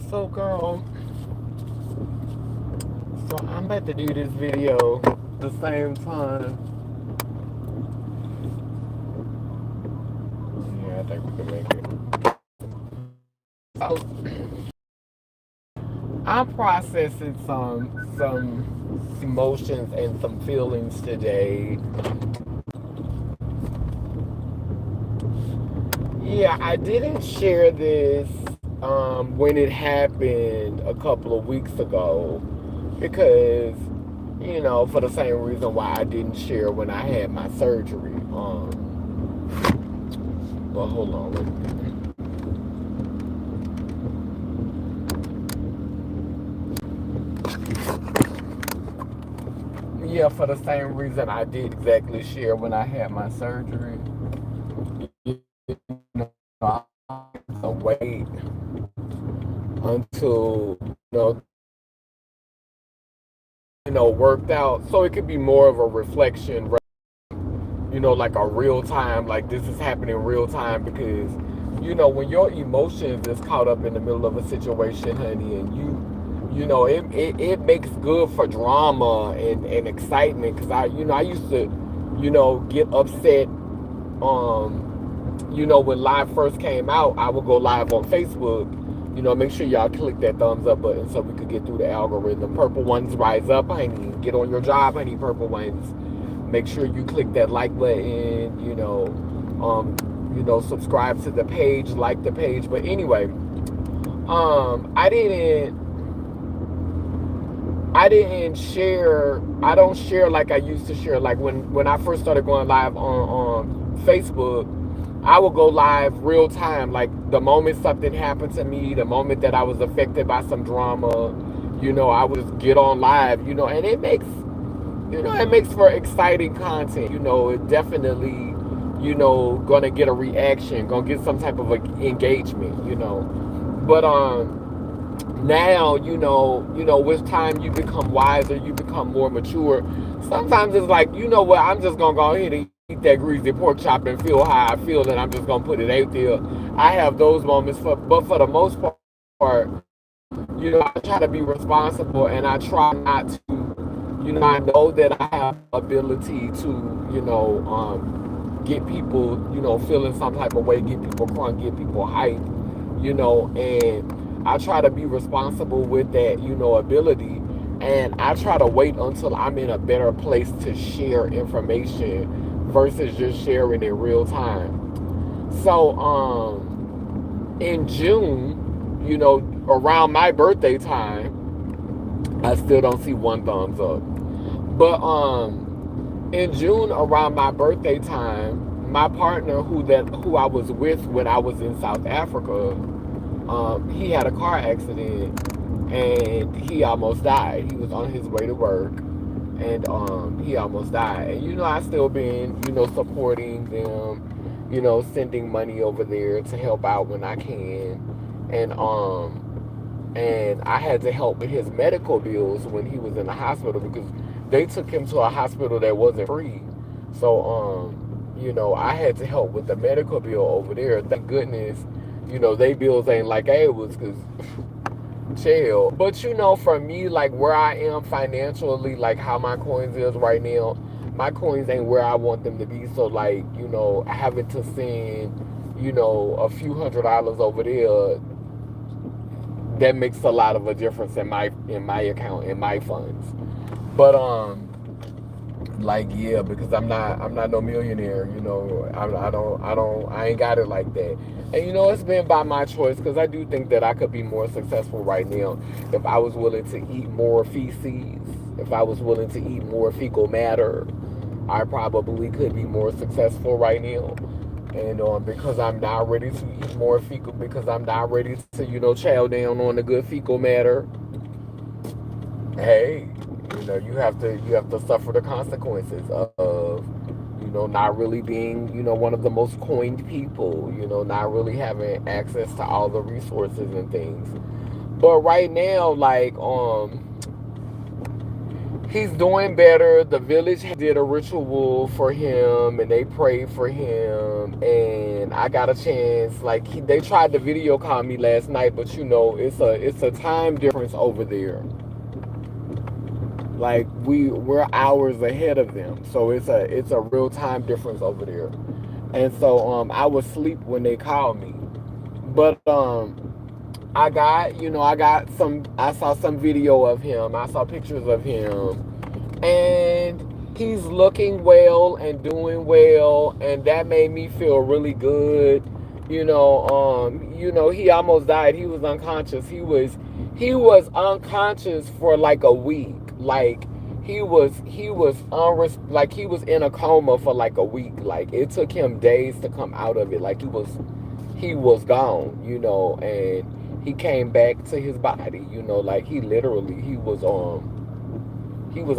So girl, so I'm about to do this video the same time. Yeah, I think we can make it. So I'm processing some emotions and some feelings today. Yeah, I didn't share this when it happened a couple of weeks ago because, for the same reason why I didn't share when I had my surgery. Well, hold on, wait a minute. Yeah, for the same reason I did exactly share when I had my surgery. You know, I have to wait until worked out, so it could be more of a reflection, like a real time, like this is happening real time because, when your emotions is caught up in the middle of a situation, honey, and it makes good for drama and excitement because I used to, get upset, when live first came out, I would go live on Facebook. Make sure y'all click that thumbs up button so we could get through the algorithm. Purple ones rise up, honey. Get on your job, honey, purple ones. Make sure you click that like button, subscribe to the page, like the page. But anyway, I didn't share. I don't share like I used to share. Like when I first started going live on Facebook, I would go live real time. Like the moment something happened to me, the moment that I was affected by some drama, I would just get on live. And it makes for exciting content. It definitely, gonna get a reaction, gonna get some type of engagement. But now with time you become wiser, you become more mature. Sometimes it's like, what, I'm just gonna go ahead and eat that greasy pork chop and feel how I feel, and I'm just gonna put it out there. I have those moments, but for the most part, I try to be responsible, and I try not to, I know that I have ability to, get people, feeling some type of way, get people crunk, get people hype, and I try to be responsible with that, ability. And I try to wait until I'm in a better place to share information versus just sharing in real time. So, in June, around my birthday time, I still don't see one thumbs up. But in June around my birthday time, my partner who I was with when I was in South Africa, he had a car accident and he almost died. He was on his way to work and he almost died. And I still been, supporting them, sending money over there to help out when I can. And I had to help with his medical bills when he was in the hospital because they took him to a hospital that wasn't free. So, I had to help with the medical bill over there. Thank goodness, they bills ain't like ours because chill. But for me, like where I am financially, like how my coins is right now, my coins ain't where I want them to be. So like, having to send, a few $100s over there, that makes a lot of a difference in my account, in my funds. But like, yeah, because I'm not no millionaire. I ain't got it like that. And it's been by my choice because I do think that I could be more successful right now if I was willing to eat more feces, if I was willing to eat more fecal matter. I probably could be more successful right now. And because I'm not ready to eat more fecal, because I'm not ready to, chow down on the good fecal matter, hey, you have to suffer the consequences of, not really being, one of the most coined people, not really having access to all the resources and things. But right now, like, he's doing better. The village did a ritual for him and they prayed for him. And I got a chance. Like they tried to video call me last night, but you know it's a time difference over there. Like we're hours ahead of them, so it's a real time difference over there. And so I was asleep when they called me, but I got, I saw some video of him. I saw pictures of him, and he's looking well and doing well, and that made me feel really good. He almost died. He was unconscious. He was unconscious for like a week. Like like he was in a coma for like a week. Like it took him days to come out of it. Like he was gone, and he came back to his body, like he was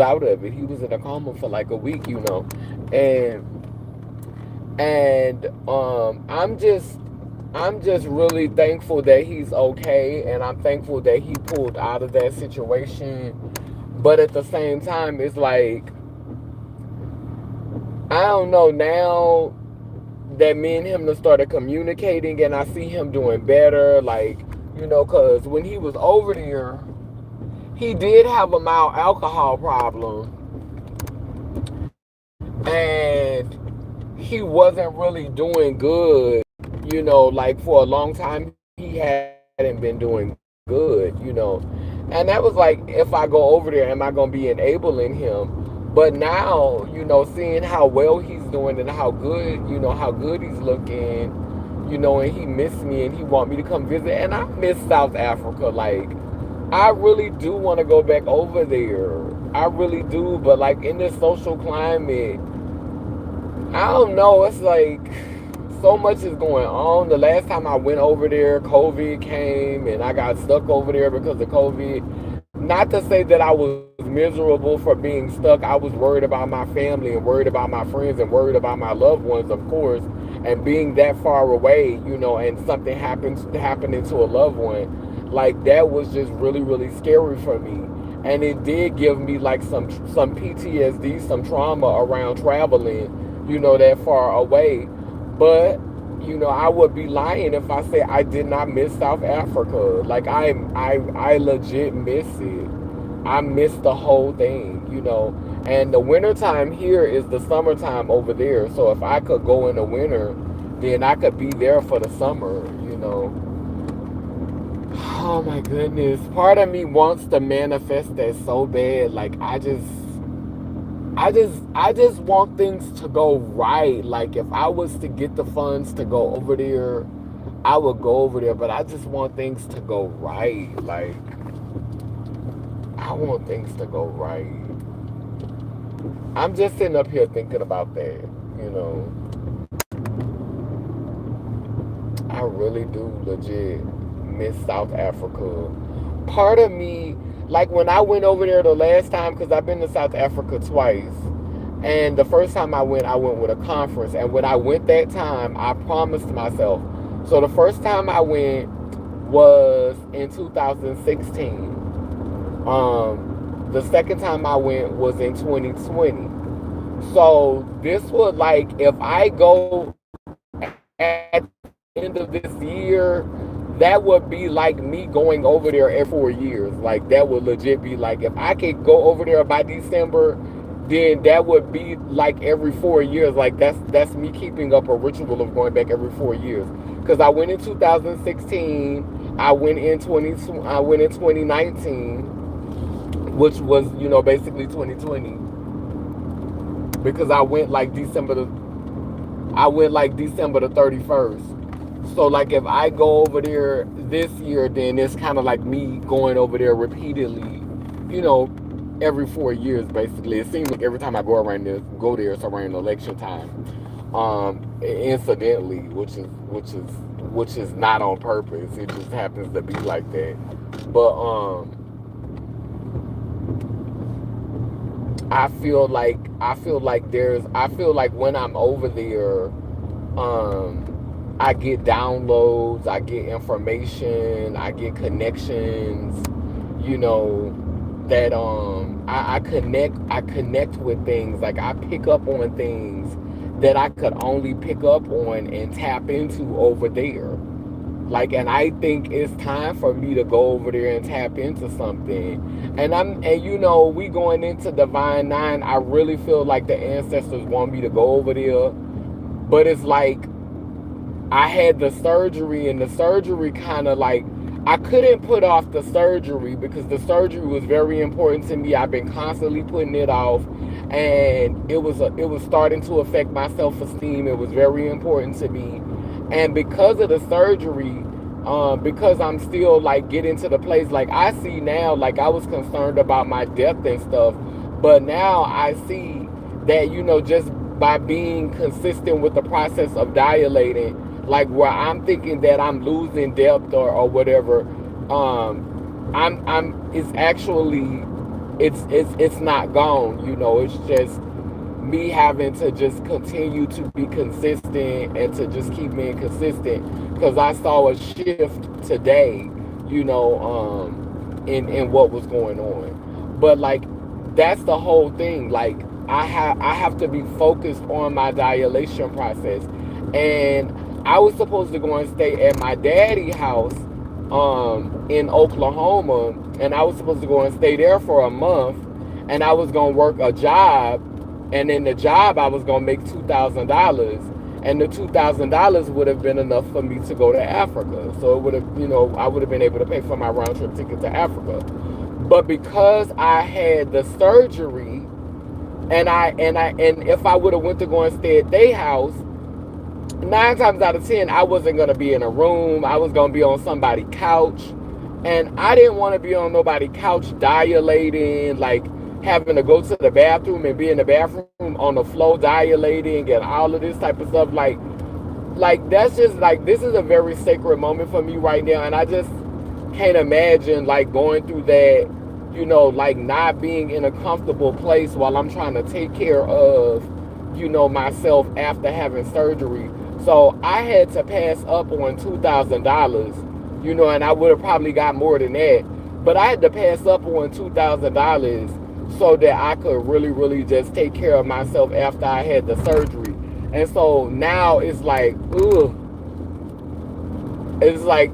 out of it. He was in a coma for like a week, and I'm just really thankful that he's okay, and I'm thankful that he pulled out of that situation. But at the same time, it's like I don't know now that me and him have started communicating, and I see him doing better, like, because when he was over there, he did have a mild alcohol problem, and he wasn't really doing good, like for a long time, he hadn't been doing good, and that was like, if I go over there, am I going to be enabling him? But now, seeing how well he's doing and how good he's looking, and he missed me and he want me to come visit. And I miss South Africa. Like, I really do want to go back over there. I really do. But like in this social climate, I don't know. It's like so much is going on. The last time I went over there, COVID came and I got stuck over there because of COVID. Not to say that I was miserable for being stuck. I was worried about my family and worried about my friends and worried about my loved ones, of course. And being that far away, and something happening to a loved one, like that was just really, really scary for me. And it did give me like some PTSD, some trauma around traveling, that far away. But I would be lying if I say I did not miss South Africa. Like I legit miss it. I miss the whole thing. And the wintertime here is the summertime over there. So if I could go in the winter, then I could be there for the summer. Oh my goodness. Part of me wants to manifest that so bad. Like I just want things to go right. Like if I was to get the funds to go over there, I would go over there, but I just want things to go right. Like I want things to go right. I'm just sitting up here thinking about that. I really do legit miss South Africa. Part of me, like when I went over there the last time, because I've been to South Africa twice. And the first time I went with a conference. And when I went that time, I promised myself. So the first time I went was in 2016. The second time I went was in 2020. So this was like, if I go at the end of this year, that would be like me going over there every 4 years. Like that would legit be like, if I could go over there by December, then that would be like every 4 years. Like that's me keeping up a ritual of going back every 4 years. Because I went in 2016, I went in 2019, which was basically 2020. Because I went like December the 31st. So like if I go over there this year, then it's kind of like me going over there repeatedly, every 4 years basically. It seems like every time I go there, it's around election time. Incidentally, which is not on purpose. It just happens to be like that. But I feel like when I'm over there, I get downloads, I get information, I get connections, that I connect with things, like I pick up on things that I could only pick up on and tap into over there. Like, and I think it's time for me to go over there and tap into something. And you know, we going into Divine Nine, I really feel like the ancestors want me to go over there. But it's like I had the surgery, and the surgery kind of like, I couldn't put off the surgery because the surgery was very important to me. I've been constantly putting it off, and it was starting to affect my self-esteem. It was very important to me, and because of the surgery, because I'm still like getting to the place, like I see now, like I was concerned about my depth and stuff, but now I see that, you know, just by being consistent with the process of dilating, like where I'm thinking that I'm losing depth or whatever, I'm it's actually, it's not gone, you know. It's just me having to just continue to be consistent and to just keep being consistent, because I saw a shift today, you know, in what was going on. But like, that's the whole thing. Like, I have to be focused on my dilation process. And I was supposed to go and stay at my daddy's house in Oklahoma, and I was supposed to go and stay there for a month, and I was gonna work a job, and in the job I was gonna make $2,000, and the $2,000 would have been enough for me to go to Africa. So it would have, you know, I would have been able to pay for my round trip ticket to Africa. But because I had the surgery, and if I would have went to go and stay at their house, 9 times out of 10, I wasn't gonna be in a room. I was gonna be on somebody's couch, and I didn't want to be on nobody's couch dilating, like having to go to the bathroom and be in the bathroom on the floor dilating and all of this type of stuff. Like that's just like, this is a very sacred moment for me right now, and I just can't imagine like going through that, you know, like not being in a comfortable place while I'm trying to take care of, you know, myself after having surgery. So I had to pass up on $2,000, you know, and I would have probably got more than that. But I had to pass up on $2,000 so that I could really, really just take care of myself after I had the surgery. And so now it's like, ugh. It's like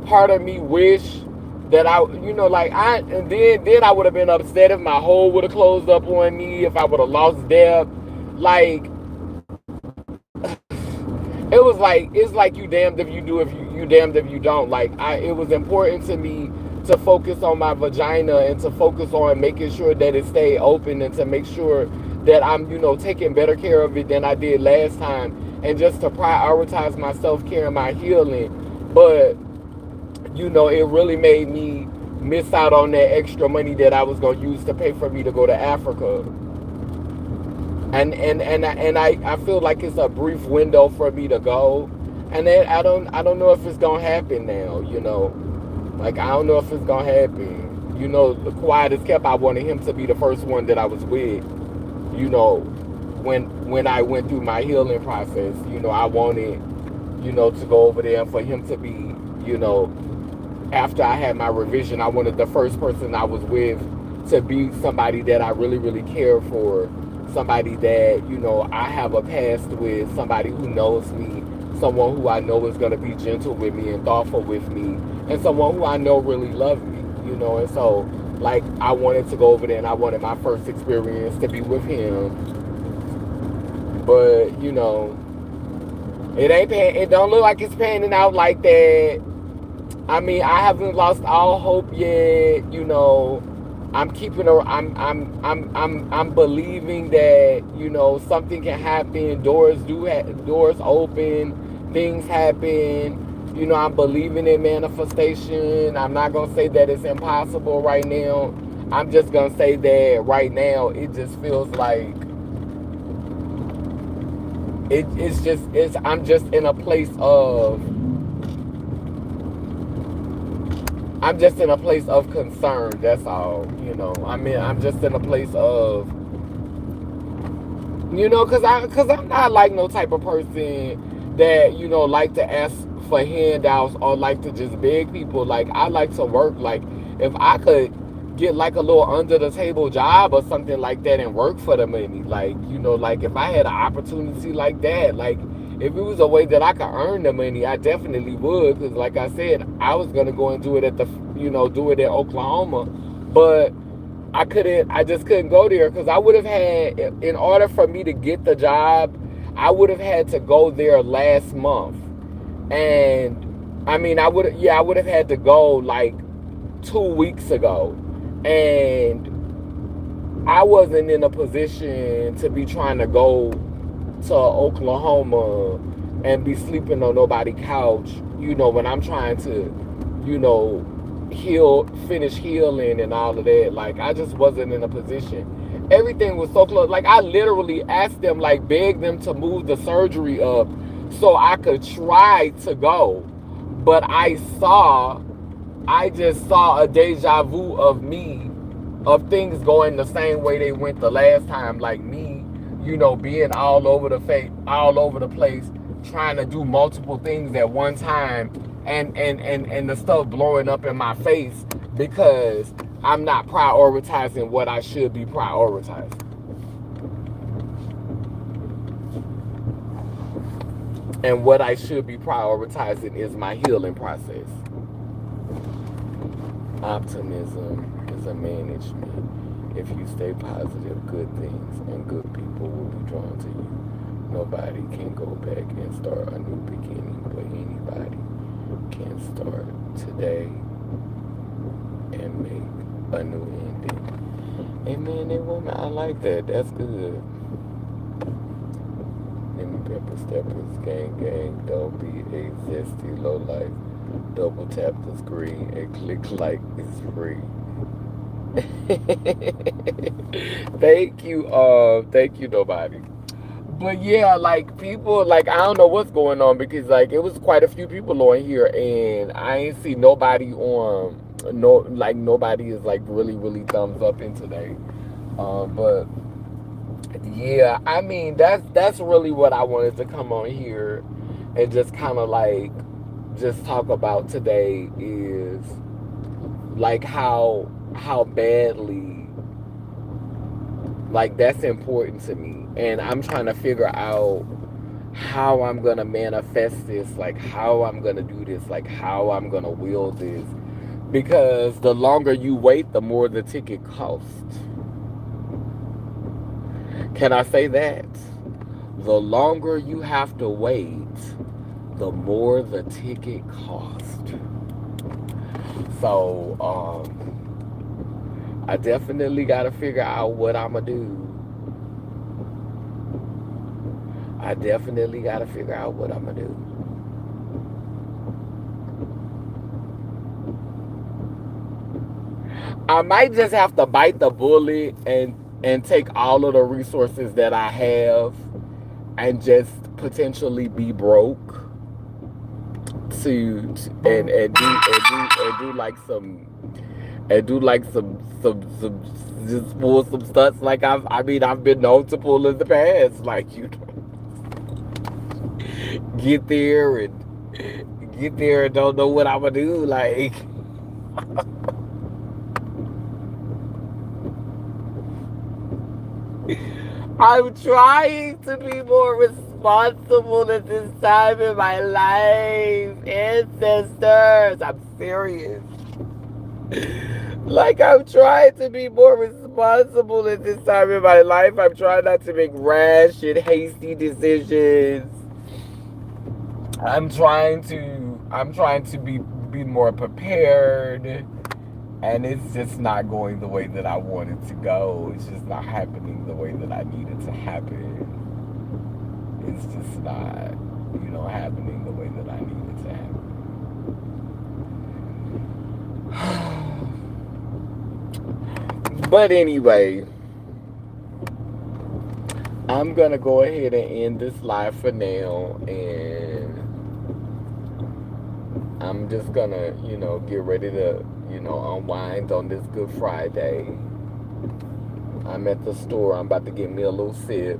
part of me wish that I, you know, like and then I would have been upset if my hole would have closed up on me, if I would have lost depth. Like, it was like, it's like you damned if you do, if you damned if you don't. Like, it was important to me to focus on my vagina and to focus on making sure that it stayed open, and to make sure that I'm, you know, taking better care of it than I did last time, and just to prioritize my self-care and my healing. But, you know, it really made me miss out on that extra money that I was going to use to pay for me to go to Africa. And I feel like it's a brief window for me to go, and then I don't know if it's gonna happen now, you know. Like, I don't know if it's gonna happen. You know, the quiet as kept, I wanted him to be the first one that I was with, you know, when I went through my healing process. You know, I wanted, you know, to go over there, and for him to be, you know, after I had my revision, I wanted the first person I was with to be somebody that I really, really cared for. Somebody that, you know, I have a past with, somebody who knows me, someone who I know is going to be gentle with me and thoughtful with me, and someone who I know really loves me, you know. And so, like, I wanted to go over there, and I wanted my first experience to be with him. But, you know, it don't look like it's panning out like that. I mean, I haven't lost all hope yet, you know. I'm believing that, you know, something can happen. Doors open, things happen. You know, I'm believing in manifestation. I'm not gonna say that it's impossible right now. I'm just gonna say that right now it just feels like I'm just in a place of concern. That's all. You know, I mean, I'm just in a place of, you know, cause I'm not like no type of person that, you know, like to ask for handouts or like to just beg people. Like, I like to work. Like, if I could get like a little under the table job or something like that and work for the money. Like, you know, like if I had an opportunity like that, like if it was a way that I could earn the money, I definitely would. Because like I said, I was gonna go and do it at the, you know, do it in Oklahoma, but I just couldn't go there because I would have had, in order for me to get the job, I would have had to go there last month. And I mean, I would have had to go like 2 weeks ago. And I wasn't in a position to be trying to go to Oklahoma and be sleeping on nobody's couch, you know, when I'm trying to, you know, finish healing and all of that. Like, I just wasn't in a position. Everything was so close. Like, I literally asked them, like, begged them to move the surgery up so I could try to go. But I just saw a deja vu of me, of things going the same way they went the last time. Like me, you know, being all over the place, trying to do multiple things at one time, and the stuff blowing up in my face because I'm not prioritizing what I should be prioritizing. And what I should be prioritizing is my healing process. Optimism is a management. If you stay positive, good things and good people will be drawn to you. Nobody can go back and start a new beginning, but anybody can start today and make a new ending. Amen, that woman, I like that. That's good. Lemon pepper steppers, gang, gang, don't be a zesty low life. Double tap the screen and click like it's free. Thank you, nobody. But yeah, like people, like I don't know what's going on because like it was quite a few people on here and I ain't see nobody on, no, like nobody is like really thumbs up in today. But yeah, I mean that's really what I wanted to come on here and just kind of like just talk about today is like how badly, like that's important to me, and I'm trying to figure out how I'm gonna manifest this, like how I'm gonna do this, like how I'm gonna wield this, because the longer you wait, the more the ticket costs. Can I say that? The longer you have to wait, the more the ticket cost. So, I definitely got to figure out what I'm going to do. I definitely got to figure out what I'm going to do. I might just have to bite the bullet and take all of the resources that I have and just potentially be broke to and do like some just pull some stunts like I've been known to pull in the past, like you know, get there and don't know what I'm gonna do, like I'm trying to be more responsible at this time in my life, ancestors. I'm serious. Like, I'm trying to be more responsible at this time in my life. I'm trying not to make rash and hasty decisions. I'm trying to be more prepared. And it's just not going the way that I want it to go. It's just not happening the way that I need it to happen. It's just not, you know, happening the way that I need it to happen. But anyway, I'm gonna go ahead and end this live for now, and I'm just gonna, you know, get ready to, you know, unwind on this Good Friday. I'm at the store. I'm about to get me a little sip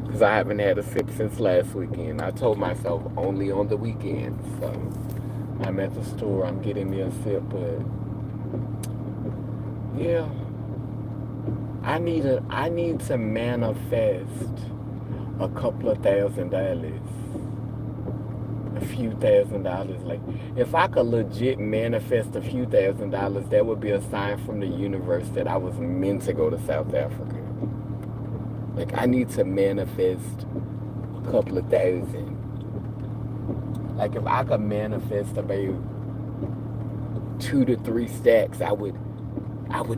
because I haven't had a sip since last weekend. I told myself only on the weekend, so I'm at the store. I'm getting me a sip, but yeah, I need to manifest a couple of $1,000, a few $1,000. Like, if I could legit manifest a few $1,000, that would be a sign from the universe that I was meant to go to South Africa. Like, I need to manifest a couple of thousand. Like, if I could manifest about 2 to 3 stacks, I would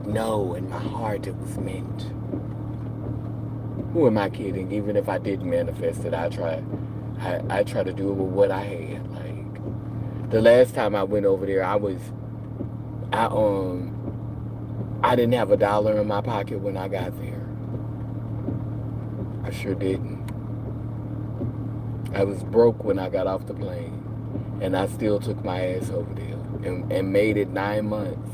know in my heart it was meant. Who am I kidding? Even if I didn't manifest it, I try to do it with what I had. Like, the last time I went over there, I didn't have $1 in my pocket when I got there. I sure didn't. I was broke when I got off the plane, and I still took my ass over there and made it 9 months.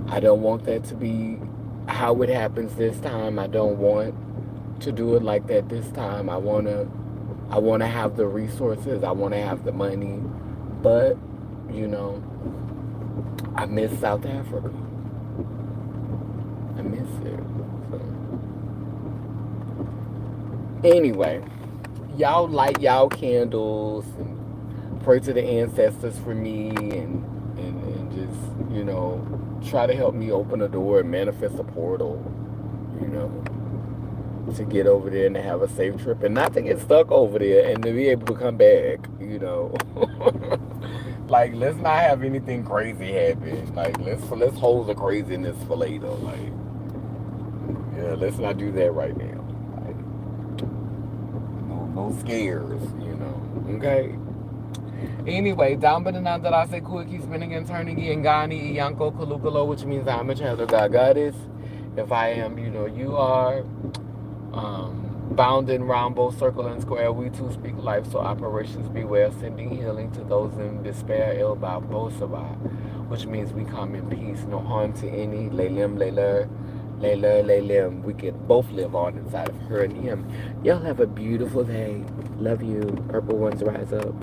I don't want that to be how it happens this time. I don't want to do it like that this time. I wanna have the resources. I wanna have the money, but you know, I miss South Africa. I miss it. So. Anyway, y'all light y'all candles and pray to the ancestors for me, and just, you know, try to help me open a door and manifest a portal, you know, to get over there and to have a safe trip and not to get stuck over there and to be able to come back, you know. Like, let's not have anything crazy happen. Like, let's hold the craziness for later. Like, yeah, let's not do that right now. Like, no scares, you know. Okay. Anyway, down but not that I say cool, keep spinning and turning Ngani Yanko Kalukalo, which means I'm a child of God Goddess. If I am, you know, you are. Bound in round, both circle and square, we too speak life, so operations beware, sending healing to those in despair, ill by Bosaba, which means we come in peace, no harm to any, Lelim, Leler, Lelim. We can both live on inside of her and him. Y'all have a beautiful day. Love you. Purple ones rise up.